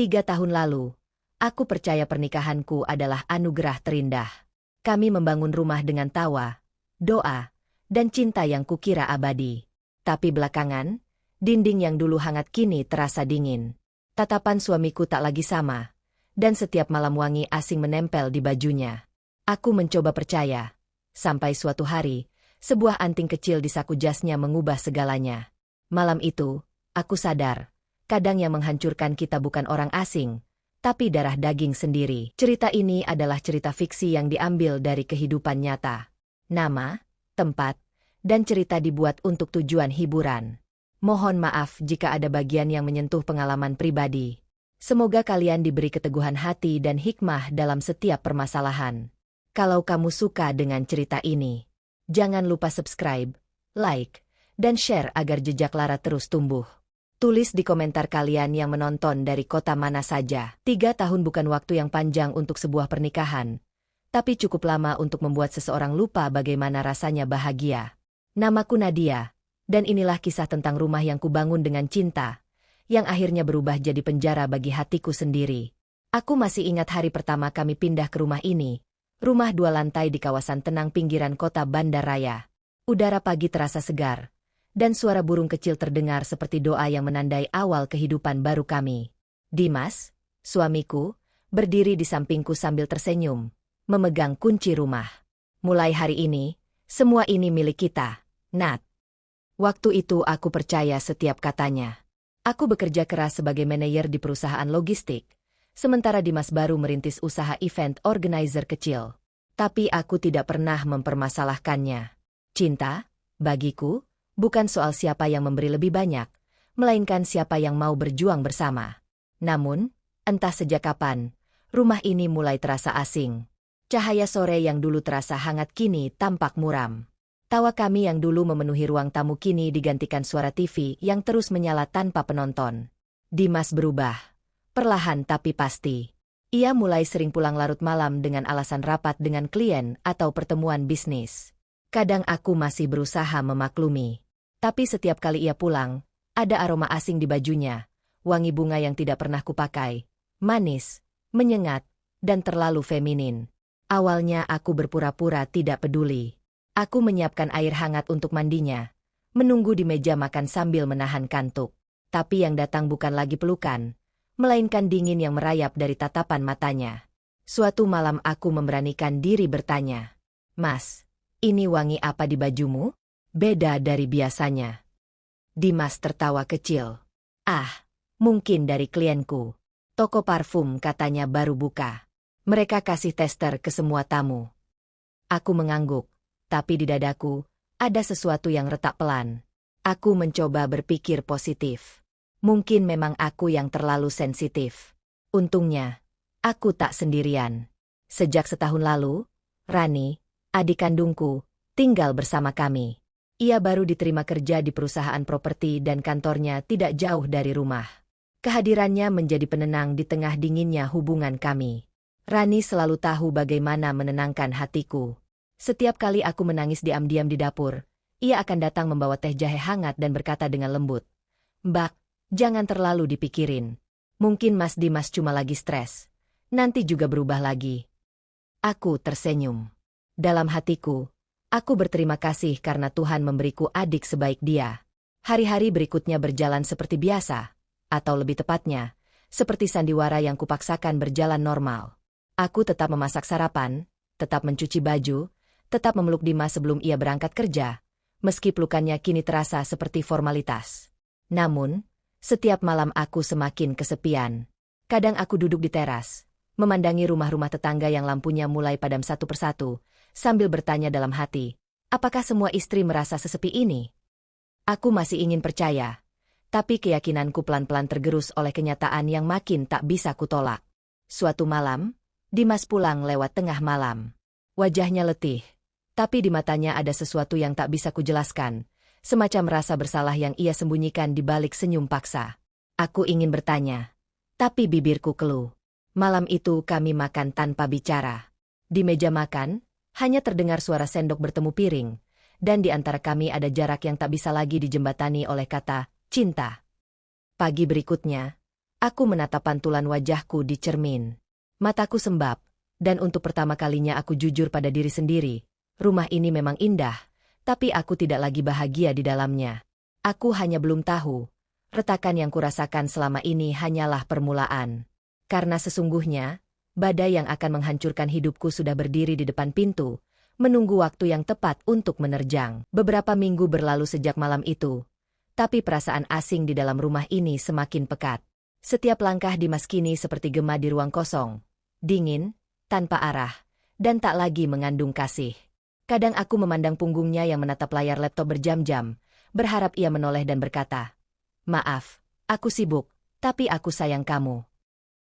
3 tahun lalu, aku percaya pernikahanku adalah anugerah terindah. Kami membangun rumah dengan tawa, doa, dan cinta yang kukira abadi. Tapi belakangan, dinding yang dulu hangat kini terasa dingin. Tatapan suamiku tak lagi sama, dan setiap malam wangi asing menempel di bajunya. Aku mencoba percaya, sampai suatu hari, sebuah anting kecil di saku jasnya mengubah segalanya. Malam itu, aku sadar, kadang yang menghancurkan kita bukan orang asing, tapi darah daging sendiri. Cerita ini adalah cerita fiksi yang diambil dari kehidupan nyata. Nama, tempat, dan cerita dibuat untuk tujuan hiburan. Mohon maaf jika ada bagian yang menyentuh pengalaman pribadi. Semoga kalian diberi keteguhan hati dan hikmah dalam setiap permasalahan. Kalau kamu suka dengan cerita ini, jangan lupa subscribe, like, dan share agar jejak Lara terus tumbuh. Tulis di komentar kalian yang menonton dari kota mana saja. 3 tahun bukan waktu yang panjang untuk sebuah pernikahan, tapi cukup lama untuk membuat seseorang lupa bagaimana rasanya bahagia. Namaku Nadia, dan inilah kisah tentang rumah yang kubangun dengan cinta, yang akhirnya berubah jadi penjara bagi hatiku sendiri. Aku masih ingat hari pertama kami pindah ke rumah ini, rumah 2 lantai di kawasan tenang pinggiran kota Bandar Raya. Udara pagi terasa segar, dan suara burung kecil terdengar seperti doa yang menandai awal kehidupan baru kami. Dimas, suamiku, berdiri di sampingku sambil tersenyum, memegang kunci rumah. Mulai hari ini, semua ini milik kita, Nat. Waktu itu aku percaya setiap katanya. Aku bekerja keras sebagai manajer di perusahaan logistik, sementara Dimas baru merintis usaha event organizer kecil. Tapi aku tidak pernah mempermasalahkannya. Cinta, bagiku, bukan soal siapa yang memberi lebih banyak, melainkan siapa yang mau berjuang bersama. Namun, entah sejak kapan, rumah ini mulai terasa asing. Cahaya sore yang dulu terasa hangat kini tampak muram. Tawa kami yang dulu memenuhi ruang tamu kini digantikan suara TV yang terus menyala tanpa penonton. Dimas berubah. Perlahan tapi pasti. Ia mulai sering pulang larut malam dengan alasan rapat dengan klien atau pertemuan bisnis. Kadang aku masih berusaha memaklumi. Tapi setiap kali ia pulang, ada aroma asing di bajunya, wangi bunga yang tidak pernah kupakai, manis, menyengat, dan terlalu feminin. Awalnya aku berpura-pura tidak peduli. Aku menyiapkan air hangat untuk mandinya, menunggu di meja makan sambil menahan kantuk. Tapi yang datang bukan lagi pelukan, melainkan dingin yang merayap dari tatapan matanya. Suatu malam aku memberanikan diri bertanya, "Mas, ini wangi apa di bajumu? Beda dari biasanya." Dimas tertawa kecil. "Ah, mungkin dari klienku. Toko parfum katanya baru buka. Mereka kasih tester ke semua tamu." Aku mengangguk. Tapi di dadaku, ada sesuatu yang retak pelan. Aku mencoba berpikir positif. Mungkin memang aku yang terlalu sensitif. Untungnya, aku tak sendirian. Sejak setahun lalu, Rani, adik kandungku, tinggal bersama kami. Ia baru diterima kerja di perusahaan properti dan kantornya tidak jauh dari rumah. Kehadirannya menjadi penenang di tengah dinginnya hubungan kami. Rani selalu tahu bagaimana menenangkan hatiku. Setiap kali aku menangis diam-diam di dapur, ia akan datang membawa teh jahe hangat dan berkata dengan lembut, "Mbak, jangan terlalu dipikirin. Mungkin Mas Dimas cuma lagi stres. Nanti juga berubah lagi." Aku tersenyum. Dalam hatiku, aku berterima kasih karena Tuhan memberiku adik sebaik dia. Hari-hari berikutnya berjalan seperti biasa, atau lebih tepatnya, seperti sandiwara yang kupaksakan berjalan normal. Aku tetap memasak sarapan, tetap mencuci baju, tetap memeluk Dimas sebelum ia berangkat kerja, meski pelukannya kini terasa seperti formalitas. Namun, setiap malam aku semakin kesepian. Kadang aku duduk di teras, memandangi rumah-rumah tetangga yang lampunya mulai padam satu persatu, sambil bertanya dalam hati, apakah semua istri merasa sesepi ini? Aku masih ingin percaya, tapi keyakinanku pelan-pelan tergerus oleh kenyataan yang makin tak bisa kutolak. Suatu malam, Dimas pulang lewat tengah malam. Wajahnya letih. Tapi di matanya ada sesuatu yang tak bisa kujelaskan, semacam rasa bersalah yang ia sembunyikan di balik senyum paksa. Aku ingin bertanya, tapi bibirku keluh. Malam itu kami makan tanpa bicara. Di meja makan, hanya terdengar suara sendok bertemu piring, dan di antara kami ada jarak yang tak bisa lagi dijembatani oleh kata cinta. Pagi berikutnya, Aku menatap pantulan wajahku di cermin. Mataku sembab, dan untuk pertama kalinya aku jujur pada diri sendiri. Rumah ini memang indah, tapi aku tidak lagi bahagia di dalamnya. Aku hanya belum tahu. Retakan yang kurasakan selama ini hanyalah permulaan. Karena sesungguhnya, badai yang akan menghancurkan hidupku sudah berdiri di depan pintu, menunggu waktu yang tepat untuk menerjang. Beberapa minggu berlalu sejak malam itu, tapi perasaan asing di dalam rumah ini semakin pekat. Setiap langkah Dimas kini seperti gema di ruang kosong, dingin, tanpa arah, dan tak lagi mengandung kasih. Kadang aku memandang punggungnya yang menatap layar laptop berjam-jam, berharap ia menoleh dan berkata, "Maaf, aku sibuk, tapi aku sayang kamu."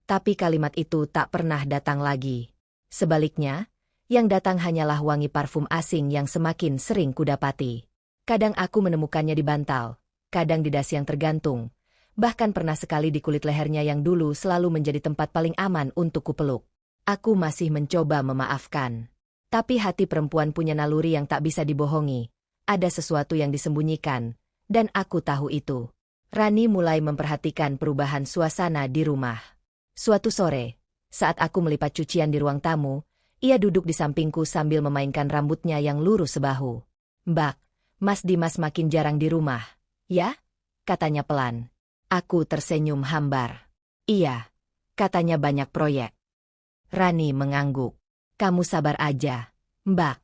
Tapi kalimat itu tak pernah datang lagi. Sebaliknya, yang datang hanyalah wangi parfum asing yang semakin sering kudapati. Kadang aku menemukannya di bantal, kadang di dasi yang tergantung, bahkan pernah sekali di kulit lehernya yang dulu selalu menjadi tempat paling aman untuk kupeluk. Aku masih mencoba memaafkan. Tapi hati perempuan punya naluri yang tak bisa dibohongi. Ada sesuatu yang disembunyikan, dan aku tahu itu. Rani mulai memperhatikan perubahan suasana di rumah. Suatu sore, saat aku melipat cucian di ruang tamu, ia duduk di sampingku sambil memainkan rambutnya yang lurus sebahu. "Mbak, Mas Dimas makin jarang di rumah, ya?" katanya pelan. Aku tersenyum hambar. "Iya," katanya, "banyak proyek." Rani mengangguk. "Kamu sabar aja, Mbak.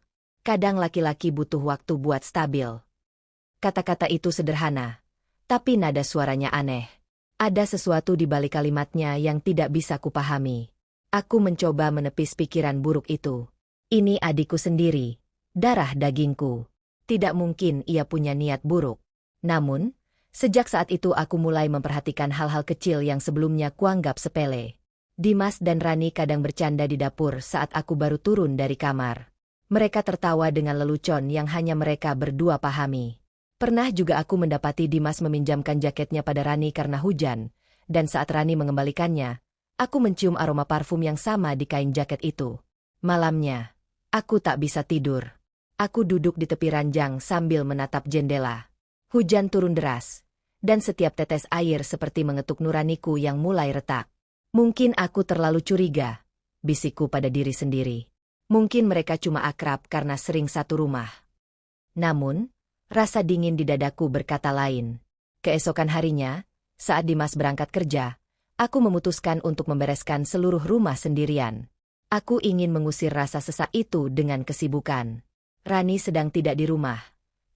Kadang laki-laki butuh waktu buat stabil." Kata-kata itu sederhana, tapi nada suaranya aneh. Ada sesuatu di balik kalimatnya yang tidak bisa kupahami. Aku mencoba menepis pikiran buruk itu. Ini adikku sendiri, darah dagingku. Tidak mungkin ia punya niat buruk. Namun, sejak saat itu aku mulai memperhatikan hal-hal kecil yang sebelumnya kuanggap sepele. Dimas dan Rani kadang bercanda di dapur saat aku baru turun dari kamar. Mereka tertawa dengan lelucon yang hanya mereka berdua pahami. Pernah juga aku mendapati Dimas meminjamkan jaketnya pada Rani karena hujan, dan saat Rani mengembalikannya, aku mencium aroma parfum yang sama di kain jaket itu. Malamnya, aku tak bisa tidur. Aku duduk di tepi ranjang sambil menatap jendela. Hujan turun deras, dan setiap tetes air seperti mengetuk nuraniku yang mulai retak. "Mungkin aku terlalu curiga," bisikku pada diri sendiri. "Mungkin mereka cuma akrab karena sering satu rumah." Namun, rasa dingin di dadaku berkata lain. Keesokan harinya, saat Dimas berangkat kerja, aku memutuskan untuk membereskan seluruh rumah sendirian. Aku ingin mengusir rasa sesak itu dengan kesibukan. Rani sedang tidak di rumah.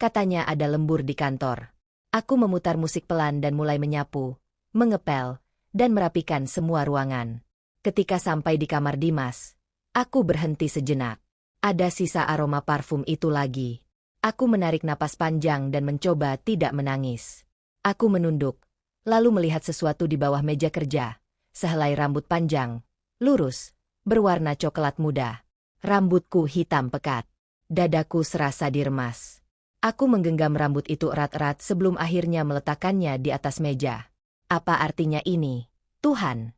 Katanya ada lembur di kantor. Aku memutar musik pelan dan mulai menyapu, mengepel, dan merapikan semua ruangan. Ketika sampai di kamar Dimas, aku berhenti sejenak. Ada sisa aroma parfum itu lagi. Aku menarik napas panjang dan mencoba tidak menangis. Aku menunduk, lalu melihat sesuatu di bawah meja kerja. Sehelai rambut panjang, lurus, berwarna coklat muda. Rambutku hitam pekat. Dadaku serasa diremas. Aku menggenggam rambut itu erat-erat sebelum akhirnya meletakkannya di atas meja. "Apa artinya ini, Tuhan?"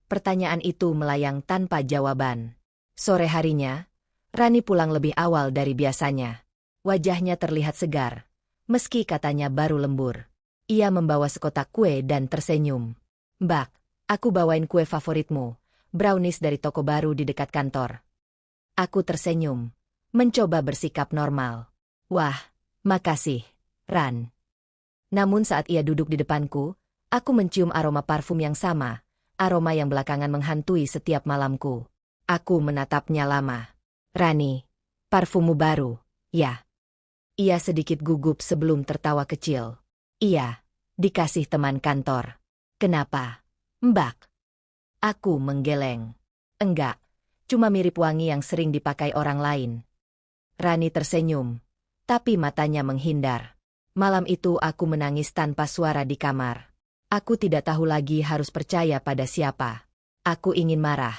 Pertanyaan itu melayang tanpa jawaban. Sore harinya, Rani pulang lebih awal dari biasanya. Wajahnya terlihat segar, meski katanya baru lembur. Ia membawa sekotak kue dan tersenyum. "Mbak, aku bawain kue favoritmu, brownies dari toko baru di dekat kantor." Aku tersenyum, mencoba bersikap normal. "Wah, makasih, Ran." Namun saat ia duduk di depanku, aku mencium aroma parfum yang sama, aroma yang belakangan menghantui setiap malamku. Aku menatapnya lama. "Rani, parfummu baru, ya?" Ia sedikit gugup sebelum tertawa kecil. "Iya, dikasih teman kantor." "Kenapa, Mbak?" Aku menggeleng. "Enggak, cuma mirip wangi yang sering dipakai orang lain." Rani tersenyum, tapi matanya menghindar. Malam itu aku menangis tanpa suara di kamar. Aku tidak tahu lagi harus percaya pada siapa. Aku ingin marah.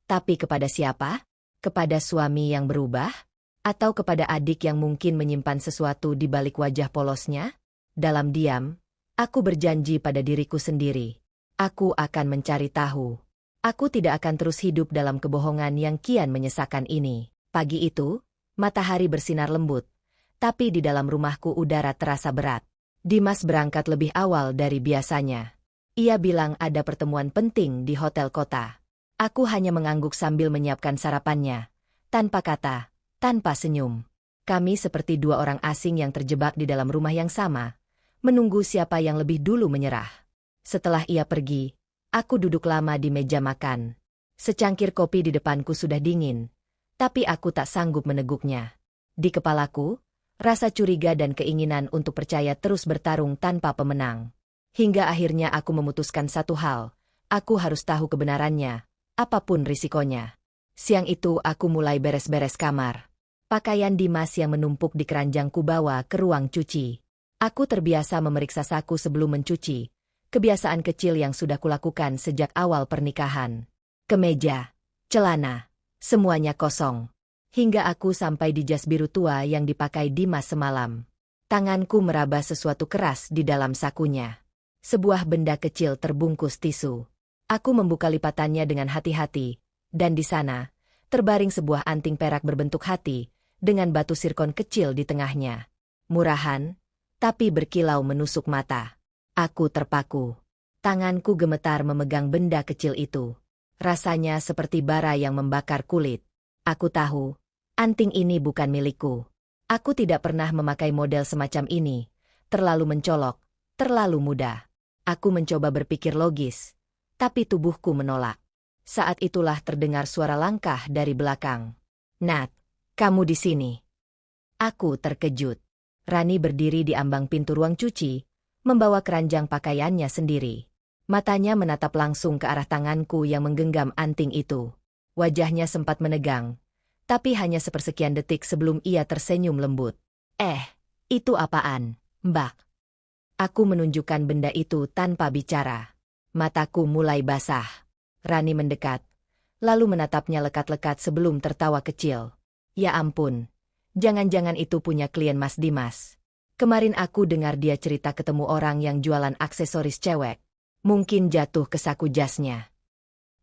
Tapi kepada siapa? Kepada suami yang berubah? Atau kepada adik yang mungkin menyimpan sesuatu di balik wajah polosnya? Dalam diam, aku berjanji pada diriku sendiri. Aku akan mencari tahu. Aku tidak akan terus hidup dalam kebohongan yang kian menyesakan ini. Pagi itu, matahari bersinar lembut, tapi di dalam rumahku udara terasa berat. Dimas berangkat lebih awal dari biasanya. Ia bilang ada pertemuan penting di hotel kota. Aku hanya mengangguk sambil menyiapkan sarapannya. Tanpa kata, tanpa senyum. Kami seperti dua orang asing yang terjebak di dalam rumah yang sama, menunggu siapa yang lebih dulu menyerah. Setelah ia pergi, aku duduk lama di meja makan. Secangkir kopi di depanku sudah dingin, tapi aku tak sanggup meneguknya. Di kepalaku, rasa curiga dan keinginan untuk percaya terus bertarung tanpa pemenang. Hingga akhirnya aku memutuskan satu hal, aku harus tahu kebenarannya, apapun risikonya. Siang itu aku mulai beres-beres kamar. Pakaian Dimas yang menumpuk di keranjang kubawa ke ruang cuci. Aku terbiasa memeriksa saku sebelum mencuci, kebiasaan kecil yang sudah kulakukan sejak awal pernikahan. Kemeja, celana, semuanya kosong. Hingga aku sampai di jas biru tua yang dipakai Dimas semalam. Tanganku meraba sesuatu keras di dalam sakunya. Sebuah benda kecil terbungkus tisu. Aku membuka lipatannya dengan hati-hati, dan di sana, terbaring sebuah anting perak berbentuk hati, dengan batu sirkon kecil di tengahnya. Murahan, tapi berkilau menusuk mata. Aku terpaku. Tanganku gemetar memegang benda kecil itu. Rasanya seperti bara yang membakar kulit. Aku tahu, anting ini bukan milikku. Aku tidak pernah memakai model semacam ini. Terlalu mencolok, terlalu mudah. Aku mencoba berpikir logis, tapi tubuhku menolak. Saat itulah terdengar suara langkah dari belakang. "Nat, kamu di sini." Aku terkejut. Rani berdiri di ambang pintu ruang cuci, membawa keranjang pakaiannya sendiri. Matanya menatap langsung ke arah tanganku yang menggenggam anting itu. Wajahnya sempat menegang, tapi hanya sepersekian detik sebelum ia tersenyum lembut. Itu apaan, Mbak?" Aku menunjukkan benda itu tanpa bicara. Mataku mulai basah. Rani mendekat, lalu menatapnya lekat-lekat sebelum tertawa kecil. "Ya ampun, jangan-jangan itu punya klien Mas Dimas. Kemarin aku dengar dia cerita ketemu orang yang jualan aksesoris cewek. Mungkin jatuh ke saku jasnya."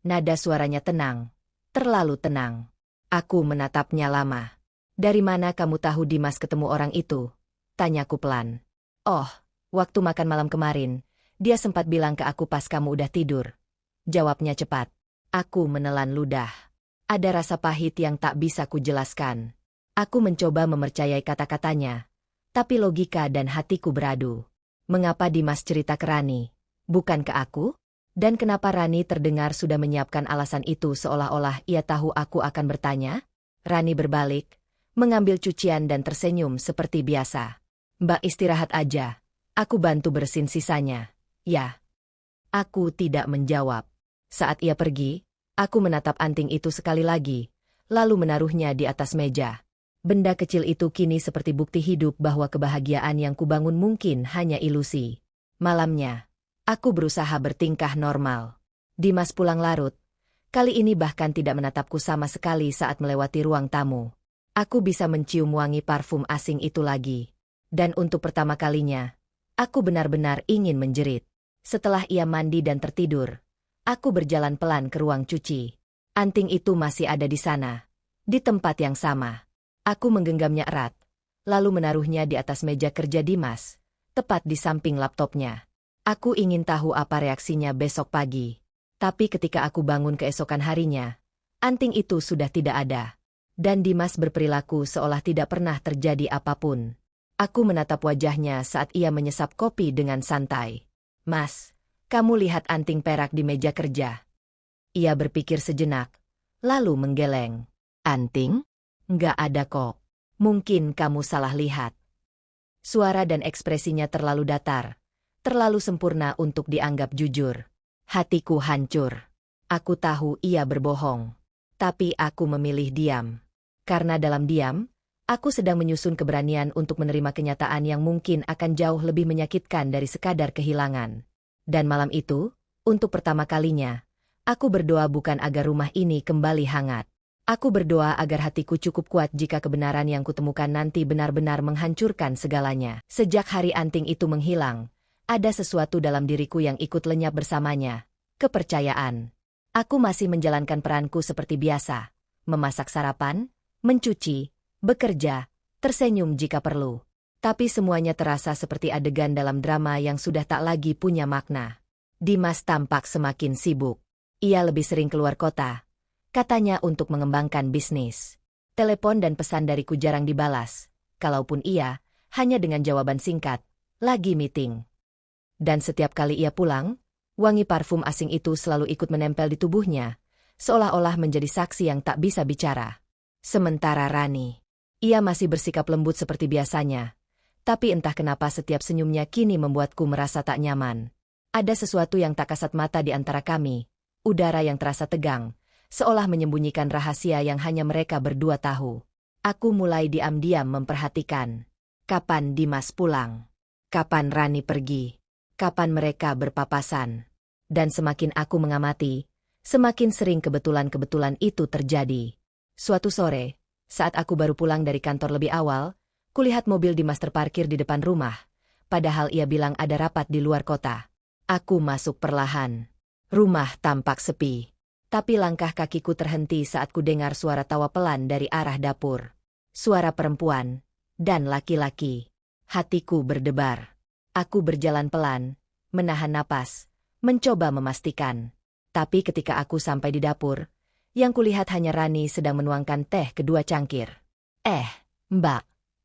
Nada suaranya tenang, terlalu tenang. Aku menatapnya lama. "Dari mana kamu tahu Dimas ketemu orang itu?" tanyaku pelan. "Oh, waktu makan malam kemarin, dia sempat bilang ke aku pas kamu udah tidur." Jawabnya cepat. Aku menelan ludah. Ada rasa pahit yang tak bisa kujelaskan. Aku mencoba mempercayai kata-katanya, tapi logika dan hatiku beradu. Mengapa Dimas cerita ke Rani, bukan ke aku? Dan kenapa Rani terdengar sudah menyiapkan alasan itu seolah-olah ia tahu aku akan bertanya? Rani berbalik, mengambil cucian dan tersenyum seperti biasa. "Mbak istirahat aja. Aku bantu bersin sisanya." "Ya." Aku tidak menjawab. Saat ia pergi, aku menatap anting itu sekali lagi, lalu menaruhnya di atas meja. Benda kecil itu kini seperti bukti hidup bahwa kebahagiaan yang kubangun mungkin hanya ilusi. Malamnya, aku berusaha bertingkah normal. Dimas pulang larut. Kali ini bahkan tidak menatapku sama sekali saat melewati ruang tamu. Aku bisa mencium wangi parfum asing itu lagi. Dan untuk pertama kalinya, aku benar-benar ingin menjerit. Setelah ia mandi dan tertidur, aku berjalan pelan ke ruang cuci. Anting itu masih ada di sana, di tempat yang sama. Aku menggenggamnya erat, lalu menaruhnya di atas meja kerja Dimas, tepat di samping laptopnya. Aku ingin tahu apa reaksinya besok pagi. Tapi ketika aku bangun keesokan harinya, anting itu sudah tidak ada. Dan Dimas berperilaku seolah tidak pernah terjadi apapun. Aku menatap wajahnya saat ia menyesap kopi dengan santai. "Mas, kamu lihat anting perak di meja kerja?" Ia berpikir sejenak, lalu menggeleng. "Anting? Nggak ada kok. Mungkin kamu salah lihat." Suara dan ekspresinya terlalu datar, terlalu sempurna untuk dianggap jujur. Hatiku hancur. Aku tahu ia berbohong. Tapi aku memilih diam. Karena dalam diam, aku sedang menyusun keberanian untuk menerima kenyataan yang mungkin akan jauh lebih menyakitkan dari sekadar kehilangan. Dan malam itu, untuk pertama kalinya, aku berdoa bukan agar rumah ini kembali hangat. Aku berdoa agar hatiku cukup kuat jika kebenaran yang kutemukan nanti benar-benar menghancurkan segalanya. Sejak hari anting itu menghilang, ada sesuatu dalam diriku yang ikut lenyap bersamanya. Kepercayaan. Aku masih menjalankan peranku seperti biasa. Memasak sarapan, mencuci, bekerja, tersenyum jika perlu. Tapi semuanya terasa seperti adegan dalam drama yang sudah tak lagi punya makna. Dimas tampak semakin sibuk. Ia lebih sering keluar kota. Katanya untuk mengembangkan bisnis. Telepon dan pesan dariku jarang dibalas. Kalaupun iya, hanya dengan jawaban singkat, lagi meeting. Dan setiap kali ia pulang, wangi parfum asing itu selalu ikut menempel di tubuhnya, seolah-olah menjadi saksi yang tak bisa bicara. Sementara Rani, ia masih bersikap lembut seperti biasanya. Tapi entah kenapa setiap senyumnya kini membuatku merasa tak nyaman. Ada sesuatu yang tak kasat mata di antara kami, udara yang terasa tegang, seolah menyembunyikan rahasia yang hanya mereka berdua tahu. Aku mulai diam-diam memperhatikan. Kapan Dimas pulang? Kapan Rani pergi? Kapan mereka berpapasan? Dan semakin aku mengamati, semakin sering kebetulan-kebetulan itu terjadi. Suatu sore, saat aku baru pulang dari kantor lebih awal, kulihat mobil Dimas terparkir di depan rumah, padahal ia bilang ada rapat di luar kota. Aku masuk perlahan. Rumah tampak sepi. Tapi langkah kakiku terhenti saat ku dengar suara tawa pelan dari arah dapur. Suara perempuan dan laki-laki. Hatiku berdebar. Aku berjalan pelan, menahan napas, mencoba memastikan. Tapi ketika aku sampai di dapur, yang kulihat hanya Rani sedang menuangkan teh kedua cangkir. Mbak,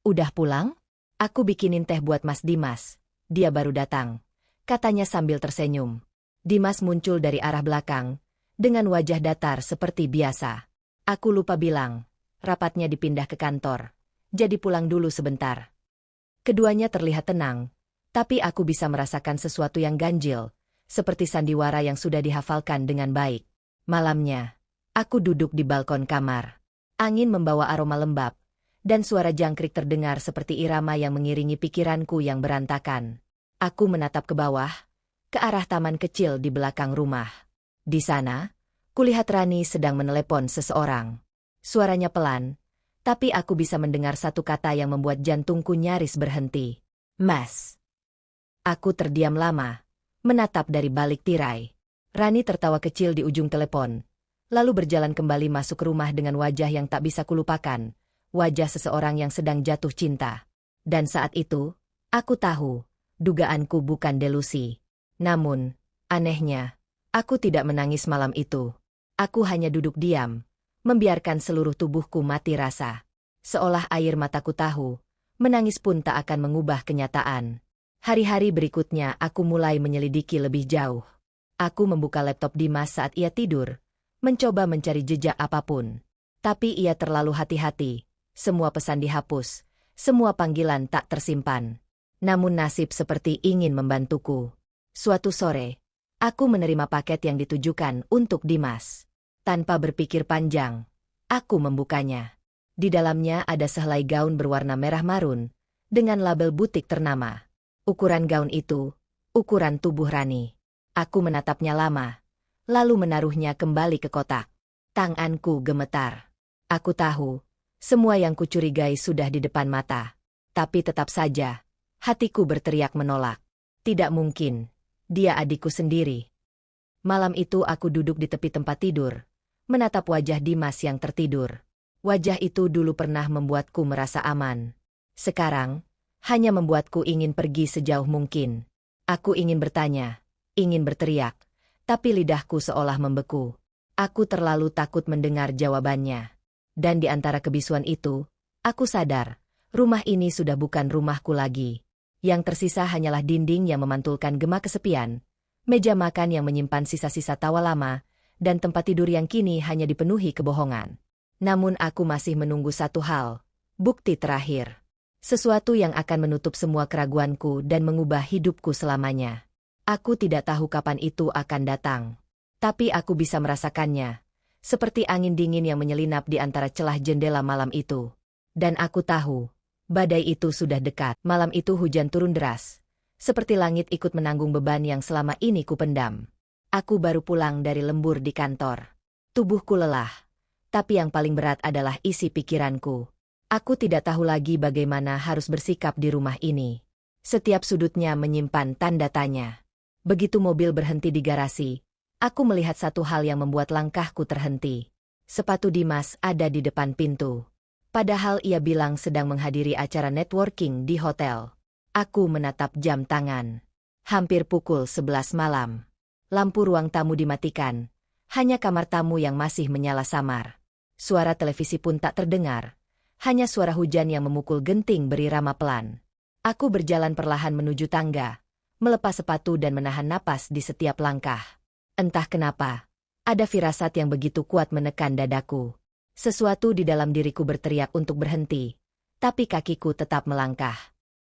udah pulang? Aku bikinin teh buat Mas Dimas. Dia baru datang, katanya sambil tersenyum. Dimas muncul dari arah belakang, dengan wajah datar seperti biasa. Aku lupa bilang, rapatnya dipindah ke kantor. Jadi pulang dulu sebentar. Keduanya terlihat tenang, tapi aku bisa merasakan sesuatu yang ganjil, seperti sandiwara yang sudah dihafalkan dengan baik. Malamnya, aku duduk di balkon kamar. Angin membawa aroma lembab, dan suara jangkrik terdengar seperti irama yang mengiringi pikiranku yang berantakan. Aku menatap ke bawah, ke arah taman kecil di belakang rumah. Di sana, kulihat Rani sedang menelepon seseorang. Suaranya pelan, tapi aku bisa mendengar satu kata yang membuat jantungku nyaris berhenti. Mas. Aku terdiam lama, menatap dari balik tirai. Rani tertawa kecil di ujung telepon, lalu berjalan kembali masuk ke rumah dengan wajah yang tak bisa kulupakan, wajah seseorang yang sedang jatuh cinta. Dan saat itu, aku tahu, dugaanku bukan delusi. Namun, anehnya, aku tidak menangis malam itu. Aku hanya duduk diam, membiarkan seluruh tubuhku mati rasa. Seolah air mataku tahu, menangis pun tak akan mengubah kenyataan. Hari-hari berikutnya aku mulai menyelidiki lebih jauh. Aku membuka laptop Dimas saat ia tidur, mencoba mencari jejak apapun. Tapi ia terlalu hati-hati, semua pesan dihapus, semua panggilan tak tersimpan. Namun nasib seperti ingin membantuku. Suatu sore, aku menerima paket yang ditujukan untuk Dimas. Tanpa berpikir panjang, aku membukanya. Di dalamnya ada sehelai gaun berwarna merah marun, dengan label butik ternama. Ukuran gaun itu, ukuran tubuh Rani. Aku menatapnya lama, lalu menaruhnya kembali ke kotak. Tanganku gemetar. Aku tahu, semua yang kucurigai sudah di depan mata. Tapi tetap saja, hatiku berteriak menolak. Tidak mungkin, dia adikku sendiri. Malam itu aku duduk di tepi tempat tidur, menatap wajah Dimas yang tertidur. Wajah itu dulu pernah membuatku merasa aman. Sekarang, hanya membuatku ingin pergi sejauh mungkin. Aku ingin bertanya, ingin berteriak, tapi lidahku seolah membeku. Aku terlalu takut mendengar jawabannya. Dan di antara kebisuan itu, aku sadar, rumah ini sudah bukan rumahku lagi. Yang tersisa hanyalah dinding yang memantulkan gema kesepian, meja makan yang menyimpan sisa-sisa tawa lama, dan tempat tidur yang kini hanya dipenuhi kebohongan. Namun aku masih menunggu satu hal, bukti terakhir. Sesuatu yang akan menutup semua keraguanku dan mengubah hidupku selamanya. Aku tidak tahu kapan itu akan datang. Tapi aku bisa merasakannya, seperti angin dingin yang menyelinap di antara celah jendela malam itu. Dan aku tahu, badai itu sudah dekat. Malam itu hujan turun deras, seperti langit ikut menanggung beban yang selama ini kupendam. Aku baru pulang dari lembur di kantor. Tubuhku lelah, tapi yang paling berat adalah isi pikiranku. Aku tidak tahu lagi bagaimana harus bersikap di rumah ini. Setiap sudutnya menyimpan tanda tanya. Begitu mobil berhenti di garasi, aku melihat satu hal yang membuat langkahku terhenti. Sepatu Dimas ada di depan pintu. Padahal ia bilang sedang menghadiri acara networking di hotel. Aku menatap jam tangan. Hampir pukul 11 malam. Lampu ruang tamu dimatikan. Hanya kamar tamu yang masih menyala samar. Suara televisi pun tak terdengar. Hanya suara hujan yang memukul genting berirama pelan. Aku berjalan perlahan menuju tangga, melepas sepatu dan menahan napas di setiap langkah. Entah kenapa, ada firasat yang begitu kuat menekan dadaku. Sesuatu di dalam diriku berteriak untuk berhenti, tapi kakiku tetap melangkah.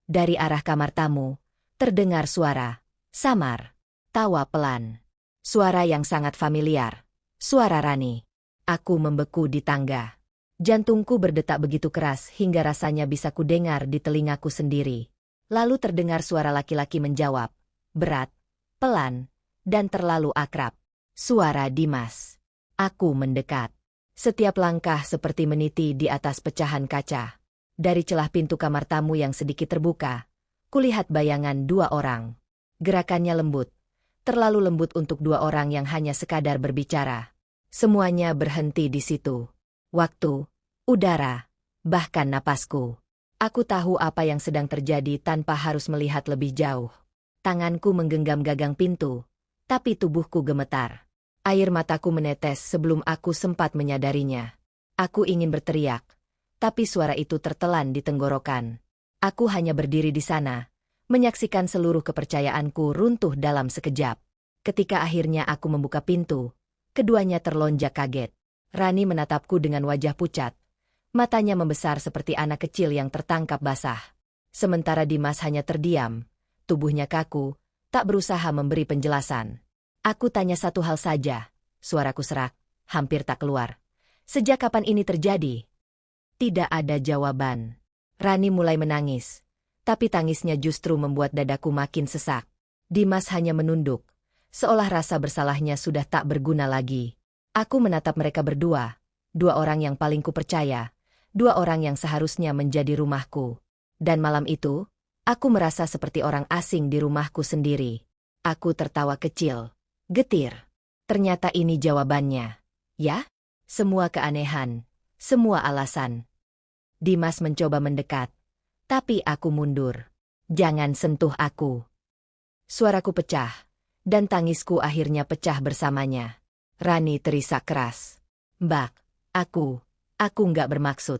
Dari arah kamar tamu, terdengar suara, samar, tawa pelan. Suara yang sangat familiar. Suara Rani. Aku membeku di tangga. Jantungku berdetak begitu keras hingga rasanya bisa kudengar di telingaku sendiri. Lalu terdengar suara laki-laki menjawab. Berat, pelan, dan terlalu akrab. Suara Dimas. Aku mendekat. Setiap langkah seperti meniti di atas pecahan kaca. Dari celah pintu kamar tamu yang sedikit terbuka, kulihat bayangan dua orang. Gerakannya lembut. Terlalu lembut untuk dua orang yang hanya sekadar berbicara. Semuanya berhenti di situ. Waktu, udara, bahkan napasku. Aku tahu apa yang sedang terjadi tanpa harus melihat lebih jauh. Tanganku menggenggam gagang pintu, tapi tubuhku gemetar. Air mataku menetes sebelum aku sempat menyadarinya. Aku ingin berteriak, tapi suara itu tertelan di tenggorokan. Aku hanya berdiri di sana, menyaksikan seluruh kepercayaanku runtuh dalam sekejap. Ketika akhirnya aku membuka pintu, keduanya terlonjak kaget. Rani menatapku dengan wajah pucat. Matanya membesar seperti anak kecil yang tertangkap basah. Sementara Dimas hanya terdiam, tubuhnya kaku, tak berusaha memberi penjelasan. Aku tanya satu hal saja, suaraku serak, hampir tak keluar. Sejak kapan ini terjadi? Tidak ada jawaban. Rani mulai menangis, tapi tangisnya justru membuat dadaku makin sesak. Dimas hanya menunduk, seolah rasa bersalahnya sudah tak berguna lagi. Aku menatap mereka berdua, dua orang yang paling kupercaya, dua orang yang seharusnya menjadi rumahku. Dan malam itu, aku merasa seperti orang asing di rumahku sendiri. Aku tertawa kecil, getir. Ternyata ini jawabannya. Ya? Semua keanehan, semua alasan. Dimas mencoba mendekat, tapi aku mundur. Jangan sentuh aku. Suaraku pecah, dan tangisku akhirnya pecah bersamanya. Rani terisak keras. Mbak, aku nggak bermaksud.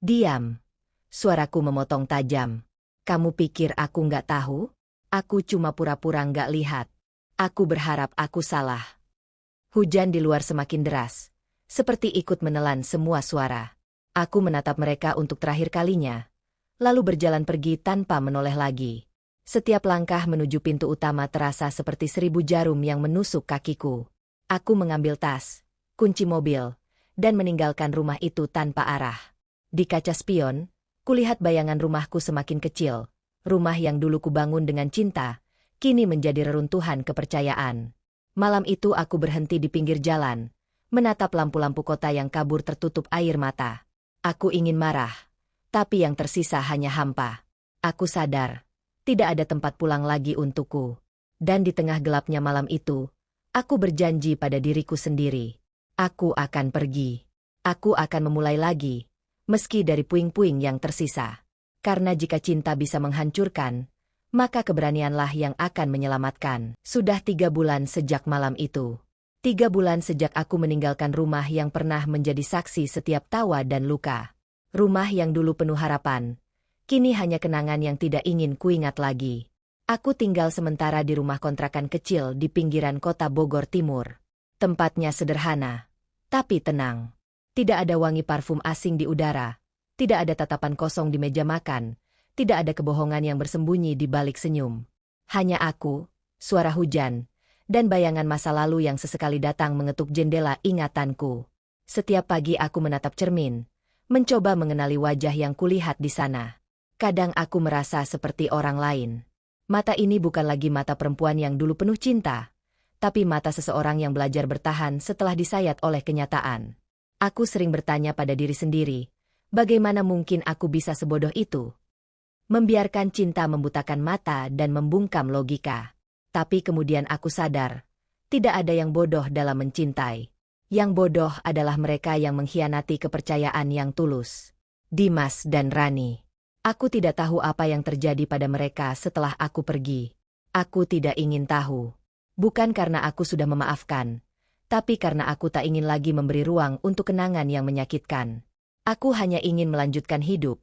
Diam. Suaraku memotong tajam. Kamu pikir aku nggak tahu? Aku cuma pura-pura nggak lihat. Aku berharap aku salah. Hujan di luar semakin deras, seperti ikut menelan semua suara. Aku menatap mereka untuk terakhir kalinya, lalu berjalan pergi tanpa menoleh lagi. Setiap langkah menuju pintu utama terasa seperti 1000 jarum yang menusuk kakiku. Aku mengambil tas, kunci mobil, dan meninggalkan rumah itu tanpa arah. Di kaca spion, kulihat bayangan rumahku semakin kecil. Rumah yang dulu kubangun dengan cinta, kini menjadi reruntuhan kepercayaan. Malam itu aku berhenti di pinggir jalan, menatap lampu-lampu kota yang kabur tertutup air mata. Aku ingin marah, tapi yang tersisa hanya hampa. Aku sadar, tidak ada tempat pulang lagi untukku. Dan di tengah gelapnya malam itu, aku berjanji pada diriku sendiri. Aku akan pergi. Aku akan memulai lagi, meski dari puing-puing yang tersisa. Karena jika cinta bisa menghancurkan, maka keberanianlah yang akan menyelamatkan. Sudah 3 bulan sejak malam itu. 3 bulan sejak aku meninggalkan rumah yang pernah menjadi saksi setiap tawa dan luka. Rumah yang dulu penuh harapan, kini hanya kenangan yang tidak ingin kuingat lagi. Aku tinggal sementara di rumah kontrakan kecil di pinggiran kota Bogor Timur. Tempatnya sederhana, tapi tenang. Tidak ada wangi parfum asing di udara. Tidak ada tatapan kosong di meja makan, tidak ada kebohongan yang bersembunyi di balik senyum. Hanya aku, suara hujan, dan bayangan masa lalu yang sesekali datang mengetuk jendela ingatanku. Setiap pagi aku menatap cermin, mencoba mengenali wajah yang kulihat di sana. Kadang aku merasa seperti orang lain. Mata ini bukan lagi mata perempuan yang dulu penuh cinta, tapi mata seseorang yang belajar bertahan setelah disayat oleh kenyataan. Aku sering bertanya pada diri sendiri, bagaimana mungkin aku bisa sebodoh itu? Membiarkan cinta membutakan mata dan membungkam logika. Tapi kemudian aku sadar, tidak ada yang bodoh dalam mencintai. Yang bodoh adalah mereka yang mengkhianati kepercayaan yang tulus. Dimas dan Rani. Aku tidak tahu apa yang terjadi pada mereka setelah aku pergi. Aku tidak ingin tahu. Bukan karena aku sudah memaafkan, tapi karena aku tak ingin lagi memberi ruang untuk kenangan yang menyakitkan. Aku hanya ingin melanjutkan hidup,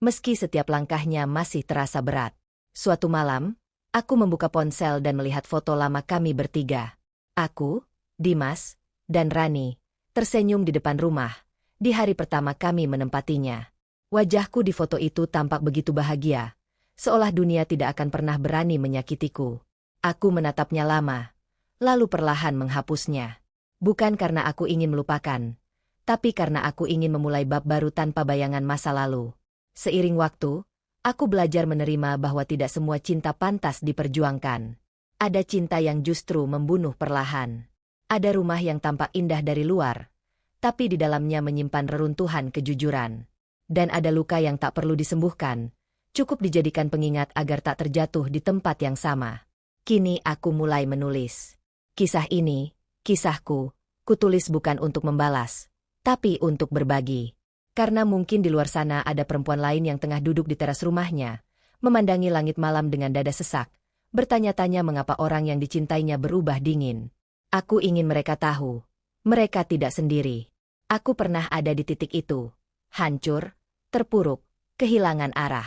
meski setiap langkahnya masih terasa berat. Suatu malam, aku membuka ponsel dan melihat foto lama kami bertiga. Aku, Dimas, dan Rani, tersenyum di depan rumah, di hari pertama kami menempatinya. Wajahku di foto itu tampak begitu bahagia, seolah dunia tidak akan pernah berani menyakitiku. Aku menatapnya lama, lalu perlahan menghapusnya. Bukan karena aku ingin melupakan, tapi karena aku ingin memulai bab baru tanpa bayangan masa lalu. Seiring waktu, aku belajar menerima bahwa tidak semua cinta pantas diperjuangkan. Ada cinta yang justru membunuh perlahan. Ada rumah yang tampak indah dari luar, tapi di dalamnya menyimpan reruntuhan kejujuran. Dan ada luka yang tak perlu disembuhkan, cukup dijadikan pengingat agar tak terjatuh di tempat yang sama. Kini aku mulai menulis. Kisah ini, kisahku, kutulis bukan untuk membalas, tapi untuk berbagi. Karena mungkin di luar sana ada perempuan lain yang tengah duduk di teras rumahnya, memandangi langit malam dengan dada sesak, bertanya-tanya mengapa orang yang dicintainya berubah dingin. Aku ingin mereka tahu, mereka tidak sendiri. Aku pernah ada di titik itu, hancur, terpuruk, kehilangan arah.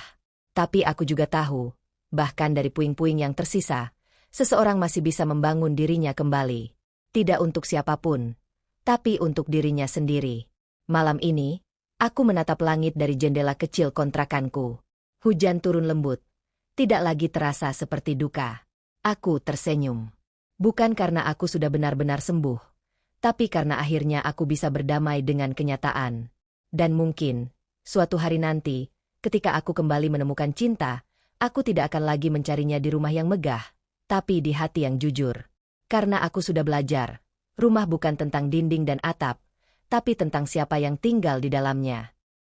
Tapi aku juga tahu, bahkan dari puing-puing yang tersisa, seseorang masih bisa membangun dirinya kembali. Tidak untuk siapapun, tapi untuk dirinya sendiri. Malam ini, aku menatap langit dari jendela kecil kontrakanku. Hujan turun lembut, tidak lagi terasa seperti duka. Aku tersenyum. Bukan karena aku sudah benar-benar sembuh, tapi karena akhirnya aku bisa berdamai dengan kenyataan. Dan mungkin, suatu hari nanti, ketika aku kembali menemukan cinta, aku tidak akan lagi mencarinya di rumah yang megah, tapi di hati yang jujur. Karena aku sudah belajar, rumah bukan tentang dinding dan atap, tapi tentang siapa yang tinggal di dalamnya.